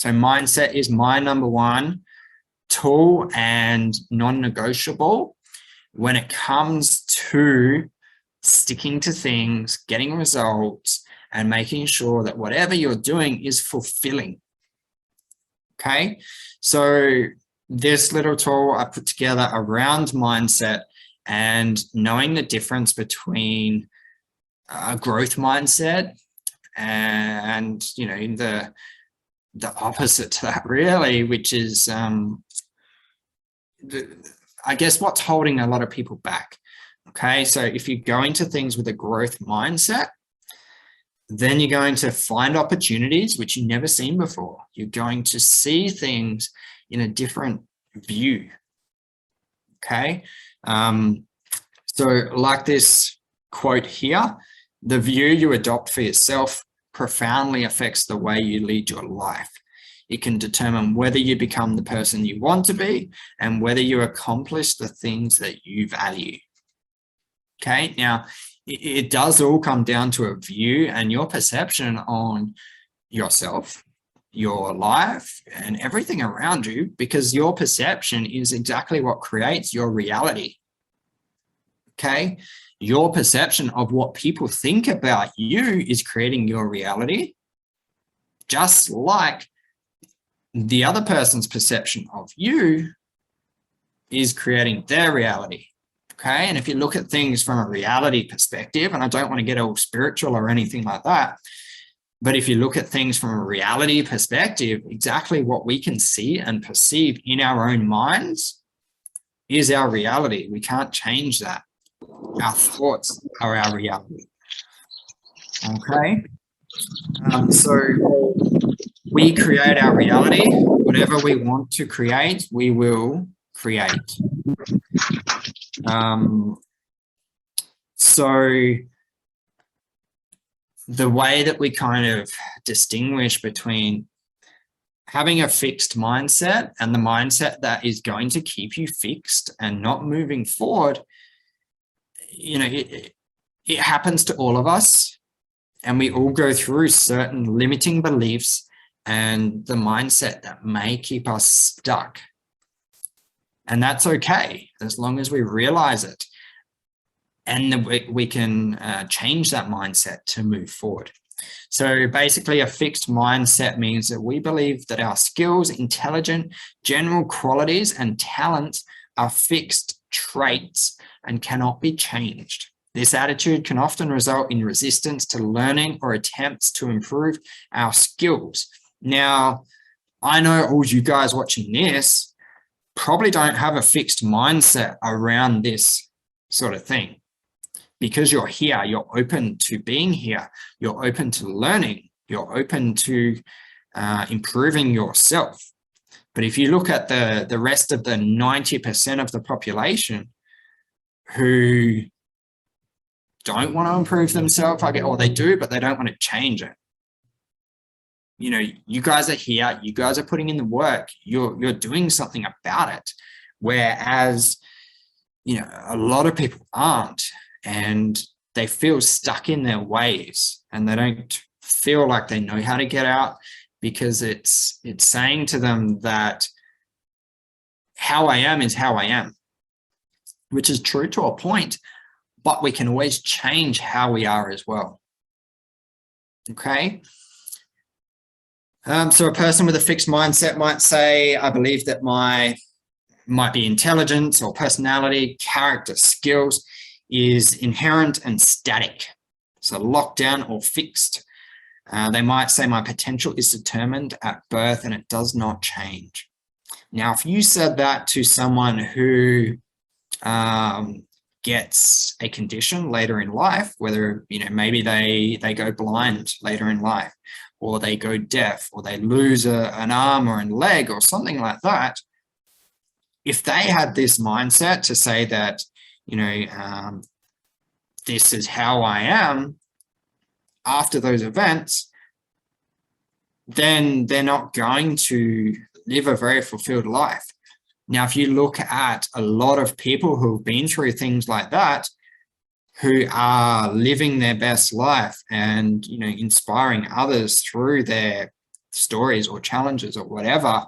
So mindset is my number one tool and non-negotiable when it comes to sticking to things, getting results, and making sure that whatever you're doing is fulfilling. Okay, so this little tool I put together around mindset and knowing the difference between a growth mindset and, you know, the opposite to that really, which is, I guess what's holding a lot of people back. Okay, so if you go into things with a growth mindset, then you're going to find opportunities which you've never seen before. You're going to see things in a different view. Okay, so like this quote here, the view you adopt for yourself profoundly affects the way you lead your life. It can determine whether you become the person you want to be and whether you accomplish the things that you value. Okay, now it does all come down to a view and your perception on yourself, your life, and everything around you, because your perception is exactly what creates your reality. Okay, your perception of what people think about you is creating your reality, just like the other person's perception of you is creating their reality. Okay, and if you look at things from a reality perspective, and I don't want to get all spiritual or anything like that, but if you look at things from a reality perspective, exactly what we can see and perceive in our own minds is our reality. We can't change that. Our thoughts are our reality. Okay, so we create our reality. Whatever we want to create, we will create. So the way that we kind of distinguish between having a fixed mindset and the mindset that is going to keep you fixed and not moving forward, you know, it happens to all of us, and we all go through certain limiting beliefs and the mindset that may keep us stuck. And that's okay, as long as we realize it and we can change that mindset to move forward. So basically, a fixed mindset means that we believe that our skills, intelligence, general qualities, and talents are fixed traits and cannot be changed. This attitude can often result in resistance to learning or attempts to improve our skills. Now, I know all you guys watching this probably don't have a fixed mindset around this sort of thing, because you're here, you're open to being here, you're open to learning, you're open to improving yourself. But if you look at the rest of the 90% of the population who don't want to improve themselves, or they do, but they don't want to change it. You know, you guys are here, you guys are putting in the work, you're doing something about it. Whereas, you know, a lot of people aren't, and they feel stuck in their ways and they don't feel like they know how to get out, because it's saying to them that how I am is how I am, which is true to a point, but we can always change how we are as well. Okay. So a person with a fixed mindset might say, I believe that might be intelligence or personality, character, skills is inherent and static. So locked down or fixed. They might say my potential is determined at birth and it does not change. Now, if you said that to someone who gets a condition later in life, whether, you know, maybe they go blind later in life, or they go deaf, or they lose an arm or a leg or something like that, if they had this mindset to say that, you know, this is how I am after those events, then they're not going to live a very fulfilled life. Now, if you look at a lot of people who've been through things like that, who are living their best life and, you know, inspiring others through their stories or challenges or whatever,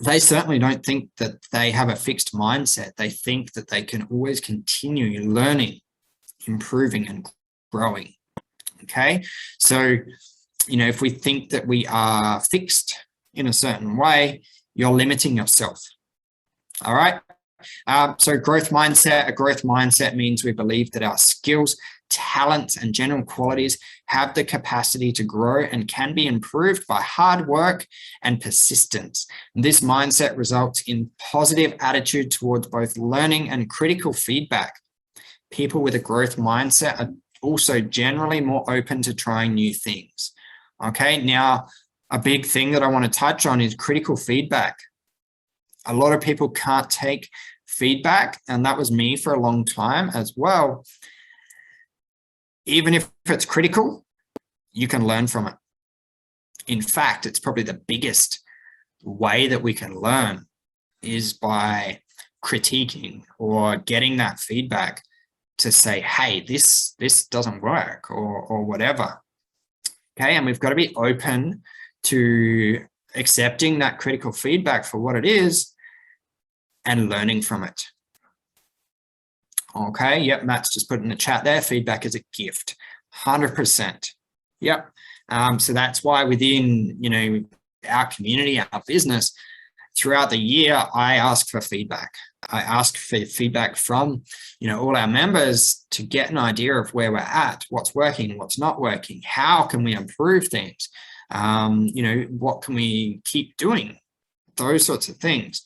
they certainly don't think that they have a fixed mindset. They think that they can always continue learning, improving, and growing. Okay, so if we think that we are fixed in a certain way, you're limiting yourself. All right. So a growth mindset means we believe that our skills, talents, and general qualities have the capacity to grow and can be improved by hard work and persistence. This mindset results in positive attitude towards both learning and critical feedback. People with a growth mindset are also generally more open to trying new things. Okay, now a big thing that I want to touch on is critical feedback. A lot of people can't take feedback, and that was me for a long time as well. Even if it's critical, you can learn from it. In fact, it's probably the biggest way that we can learn is by critiquing or getting that feedback to say, hey, this doesn't work or whatever. Okay, and we've got to be open to accepting that critical feedback for what it is and learning from it. Okay, yep, Matt's just put in the chat there, feedback is a gift, 100%. Yep, so that's why within, our community, our business, throughout the year, I ask for feedback. I ask for feedback from, all our members to get an idea of where we're at, what's working, what's not working, how can we improve things, what can we keep doing, those sorts of things.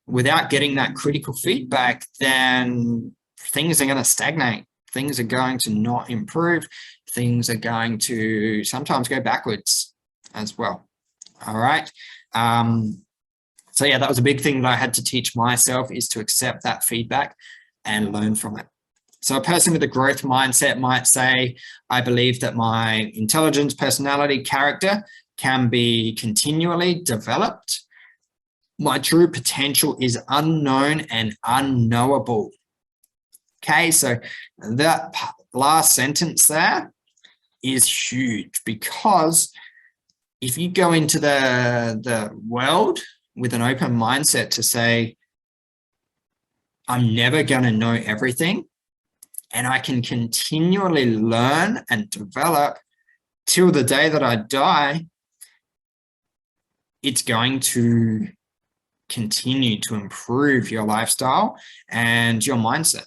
Without getting that critical feedback, then things are going to stagnate. Things are going to not improve. Things are going to sometimes go backwards as well. All right. So yeah, that was a big thing that I had to teach myself, is to accept that feedback and learn from it. So a person with a growth mindset might say, I believe that my intelligence, personality, character can be continually developed. My true potential is unknown and unknowable. Okay, so that last sentence there is huge, because if you go into the world with an open mindset to say, I'm never going to know everything, and I can continually learn and develop till the day that I die, it's going to continue to improve your lifestyle and your mindset.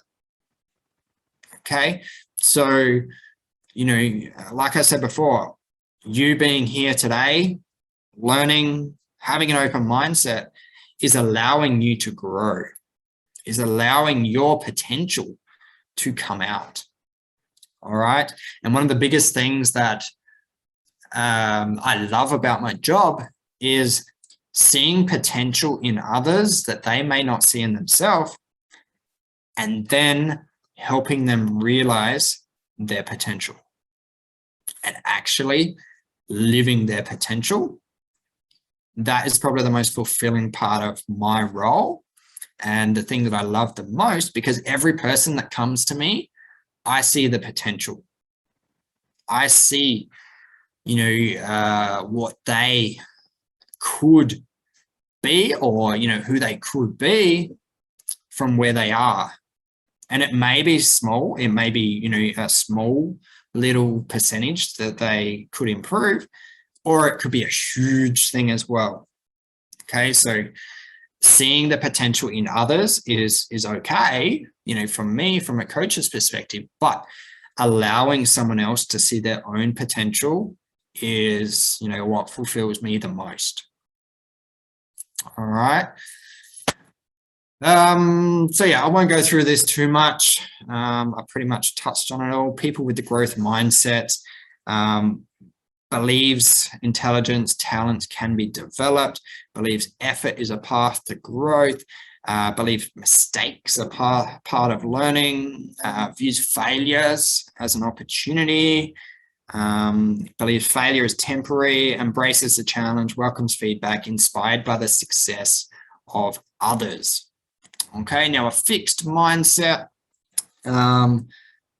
Okay, so, like I said before, you being here today, learning, having an open mindset is allowing you to grow, is allowing your potential to come out. All right. And one of the biggest things that I love about my job is seeing potential in others that they may not see in themselves, and then helping them realize their potential and actually living their potential. That is probably the most fulfilling part of my role, and the thing that I love the most, because every person that comes to me, I see the potential. I see, what they could be, or, who they could be from where they are. And it may be small, it may be, a small little percentage that they could improve, or it could be a huge thing as well. Okay, so seeing the potential in others is okay, from me, from a coach's perspective, but allowing someone else to see their own potential is, what fulfills me the most. All right. So yeah, I won't go through this too much. I pretty much touched on it all. People with the growth mindset believes intelligence, talents can be developed, believes effort is a path to growth, believes mistakes are part of learning, views failures as an opportunity, believes failure is temporary, embraces the challenge, welcomes feedback, inspired by the success of others. Okay, now a fixed mindset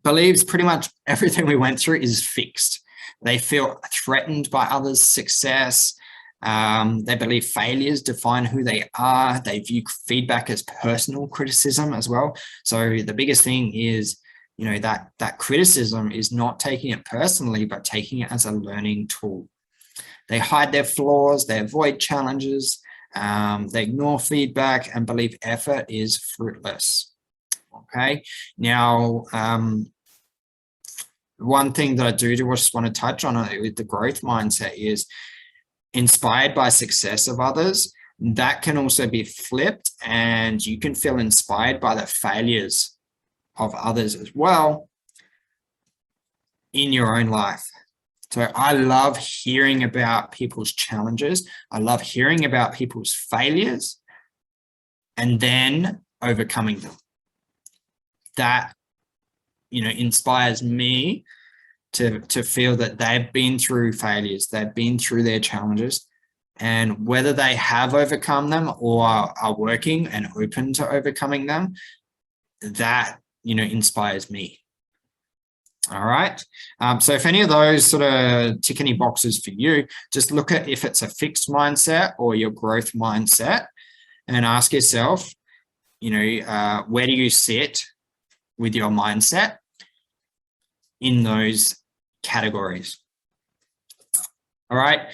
believes pretty much everything we went through is fixed. They feel threatened by others' success. They believe failures define who they are. They view feedback as personal criticism as well. So the biggest thing is, that criticism is not taking it personally, but taking it as a learning tool. They hide their flaws. They avoid challenges. They ignore feedback and believe effort is fruitless. Okay. Now, one thing that I just want to touch on with the growth mindset is inspired by success of others. That can also be flipped, and you can feel inspired by the failures of others as well in your own life. So I love hearing about people's challenges. I love hearing about people's failures and then overcoming them. That, inspires me to feel that they've been through failures, they've been through their challenges, and whether they have overcome them or are working and open to overcoming them, that, inspires me. All right. So if any of those sort of tick any boxes for you, just look at if it's a fixed mindset or your growth mindset and ask yourself, where do you sit with your mindset in those categories? All right.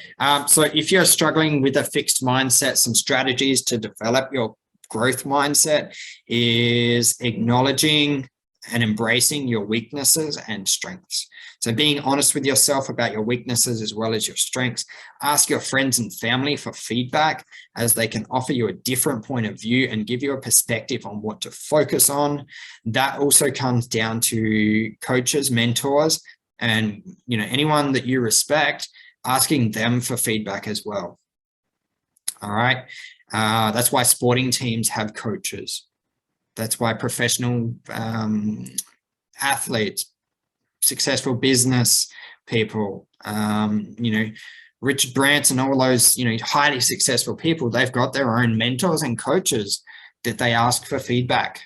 So if you're struggling with a fixed mindset, some strategies to develop your growth mindset is acknowledging and embracing your weaknesses and strengths. So being honest with yourself about your weaknesses as well as your strengths. Ask your friends and family for feedback, as they can offer you a different point of view and give you a perspective on what to focus on. That also comes down to coaches, mentors, and anyone that you respect, asking them for feedback as well. All right. That's why sporting teams have coaches. That's why professional athletes, successful business people, Richard Branson, all those, highly successful people, they've got their own mentors and coaches that they ask for feedback.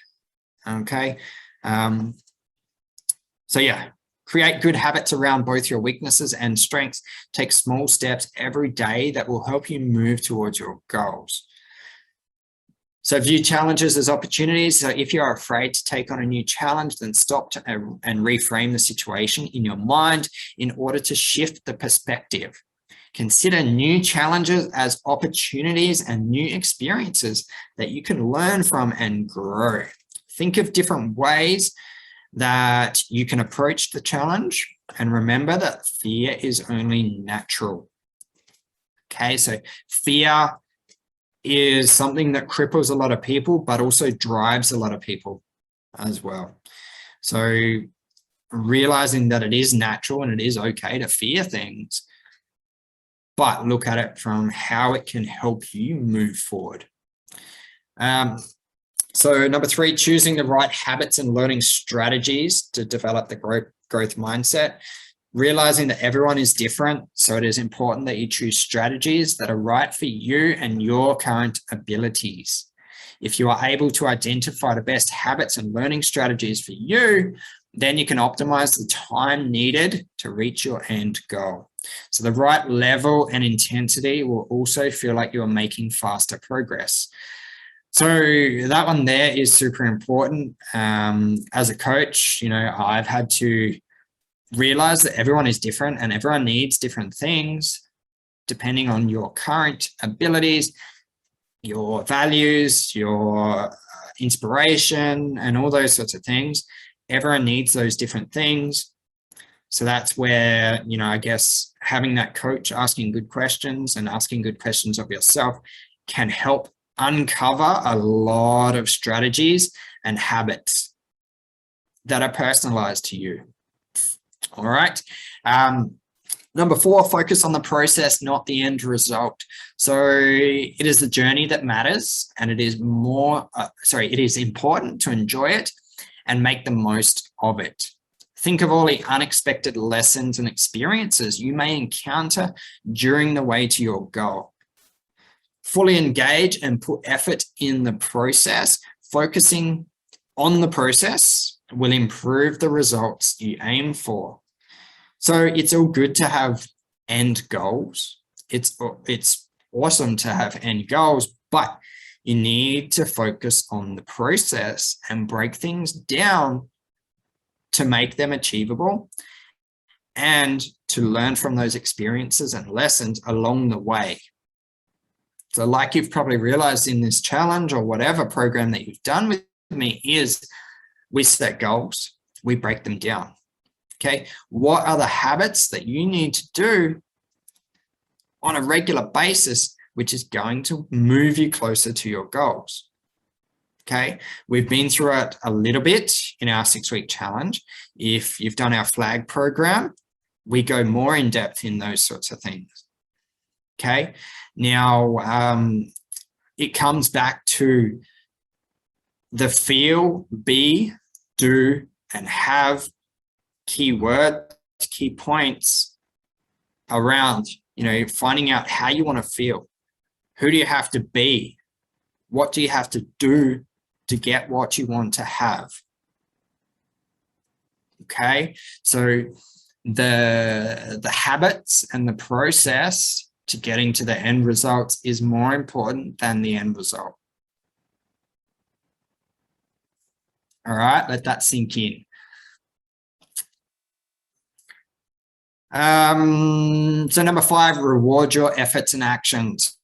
Okay. So yeah, create good habits around both your weaknesses and strengths. Take small steps every day that will help you move towards your goals. So view challenges as opportunities. So if you're afraid to take on a new challenge, then stop and reframe the situation in your mind in order to shift the perspective. Consider new challenges as opportunities and new experiences that you can learn from and grow. Think of different ways that you can approach the challenge, and remember that fear is only natural. Okay, so fear is something that cripples a lot of people, but also drives a lot of people as well. So realizing that it is natural and it is okay to fear things, but look at it from how it can help you move forward. So number 3, choosing the right habits and learning strategies to develop the growth mindset. Realizing that everyone is different, so it is important that you choose strategies that are right for you and your current abilities. If you are able to identify the best habits and learning strategies for you, then you can optimize the time needed to reach your end goal. So the right level and intensity will also feel like you're making faster progress. So that one there is super important. As a coach, I've had to realize that everyone is different and everyone needs different things depending on your current abilities, your values, your inspiration, and all those sorts of things. Everyone needs those different things. So that's where, I guess having that coach asking good questions and asking good questions of yourself can help uncover a lot of strategies and habits that are personalized to you. All right. Number 4, focus on the process, not the end result. So it is the journey that matters, and it is it is important to enjoy it and make the most of it. Think of all the unexpected lessons and experiences you may encounter during the way to your goal. Fully engage and put effort in the process. Focusing on the process will improve the results you aim for. So it's all good to have end goals. It's awesome to have end goals, but you need to focus on the process and break things down to make them achievable and to learn from those experiences and lessons along the way. So like you've probably realized in this challenge or whatever program that you've done with me is we set goals, we break them down. Okay, what are the habits that you need to do on a regular basis, which is going to move you closer to your goals? Okay, we've been through it a little bit in our 6-week challenge. If you've done our flag program, we go more in depth in those sorts of things. Okay, now it comes back to the feel, be, do, and have key words, key points around, finding out how you want to feel. Who do you have to be? What do you have to do to get what you want to have? Okay, so the habits and the process to getting to the end results is more important than the end result. All right, let that sink in. So number 5, reward your efforts and actions.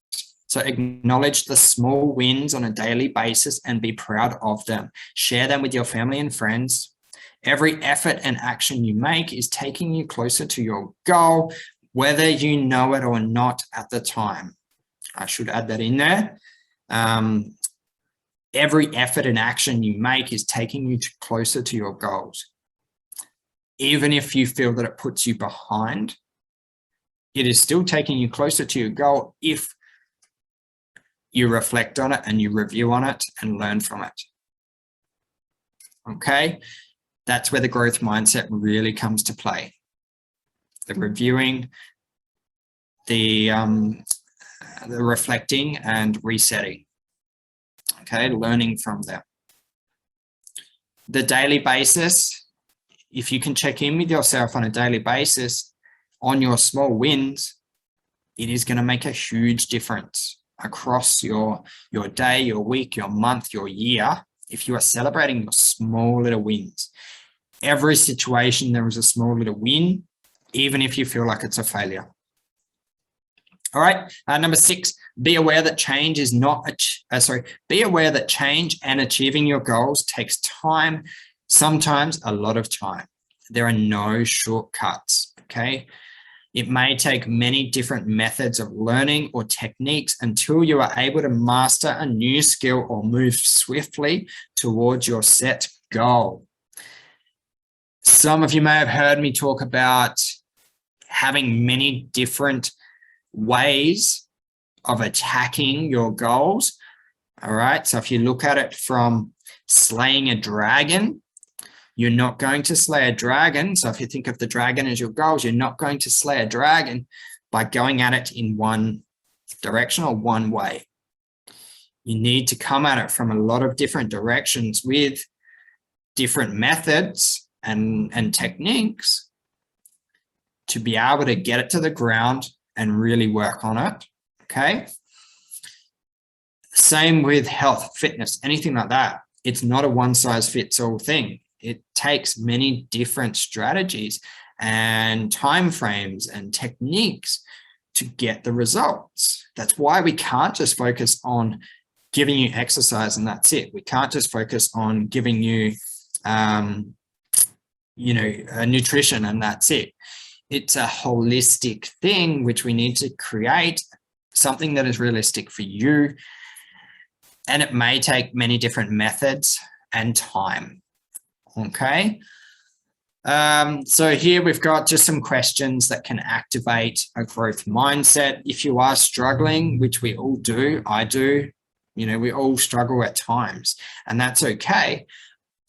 So acknowledge the small wins on a daily basis and be proud of them. Share them with your family and friends. Every effort and action you make is taking you closer to your goal, whether you know it or not at the time. I should add that in there. Every effort and action you make is taking you closer to your goals. Even if you feel that it puts you behind, it is still taking you closer to your goal if you reflect on it and you review on it and learn from it. Okay, that's where the growth mindset really comes to play. The reviewing, the reflecting and resetting. Okay, learning from them. The daily basis, if you can check in with yourself on a daily basis on your small wins, it is going to make a huge difference across your day, your week, your month, your year. If you are celebrating your small little wins, every situation there is a small little win, even if you feel like it's a failure. All right, number 6, be aware that change is be aware that change and achieving your goals takes time, sometimes a lot of time. There are no shortcuts, okay? It may take many different methods of learning or techniques until you are able to master a new skill or move swiftly towards your set goal. Some of you may have heard me talk about having many different ways of attacking your goals. All right, so if you look at it from slaying a dragon, you're not going to slay a dragon. So if you think of the dragon as your goals, you're not going to slay a dragon by going at it in one direction or one way. You need to come at it from a lot of different directions with different methods and techniques to be able to get it to the ground and really work on it, okay? Same with health, fitness, anything like that. It's not a one-size-fits-all thing. It takes many different strategies and timeframes and techniques to get the results. That's why we can't just focus on giving you exercise and that's it. We can't just focus on giving you, nutrition and that's it. It's a holistic thing, which we need to create something that is realistic for you. And it may take many different methods and time. Okay. So here we've got just some questions that can activate a growth mindset. If you are struggling, which we all do, I do, we all struggle at times, and that's okay.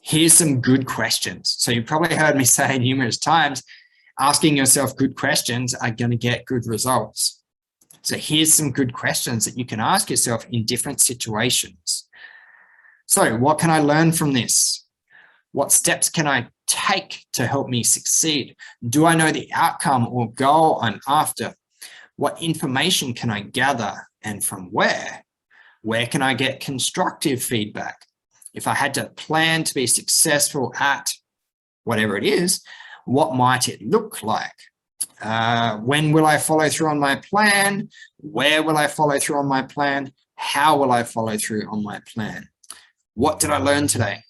Here's some good questions. So you've probably heard me say numerous times, asking yourself good questions are going to get good results. So here's some good questions that you can ask yourself in different situations. So what can I learn from this? What steps can I take to help me succeed? Do I know the outcome or goal I'm after? What information can I gather and from where? Where can I get constructive feedback? If I had to plan to be successful at whatever it is, what might it look like? When will I follow through on my plan? Where will I follow through on my plan? How will I follow through on my plan? What did I learn today?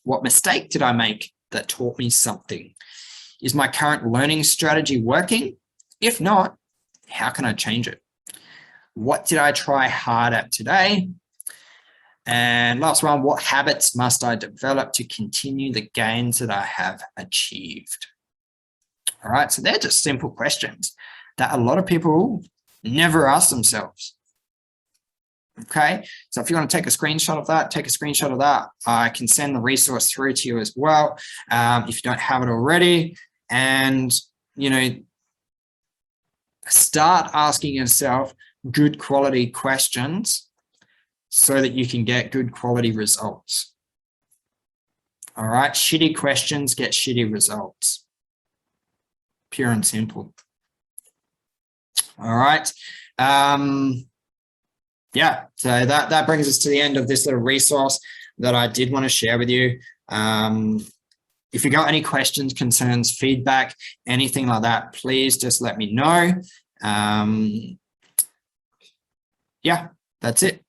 What mistake did I make that taught me something? Is my current learning strategy working? If not, how can I change it? What did I try hard at today? And last one, what habits must I develop to continue the gains that I have achieved? All right, so they're just simple questions that a lot of people never ask themselves. Okay, so if you want to take a screenshot of that, take a screenshot of that. I can send the resource through to you as well if you don't have it already. And, you know, start asking yourself good quality questions so that you can get good quality results. All right, shitty questions get shitty results. Pure and simple. All right. Yeah, so that brings us to the end of this little resource that I did want to share with you. If you got any questions, concerns, feedback, anything like that, please just let me know. Yeah, that's it.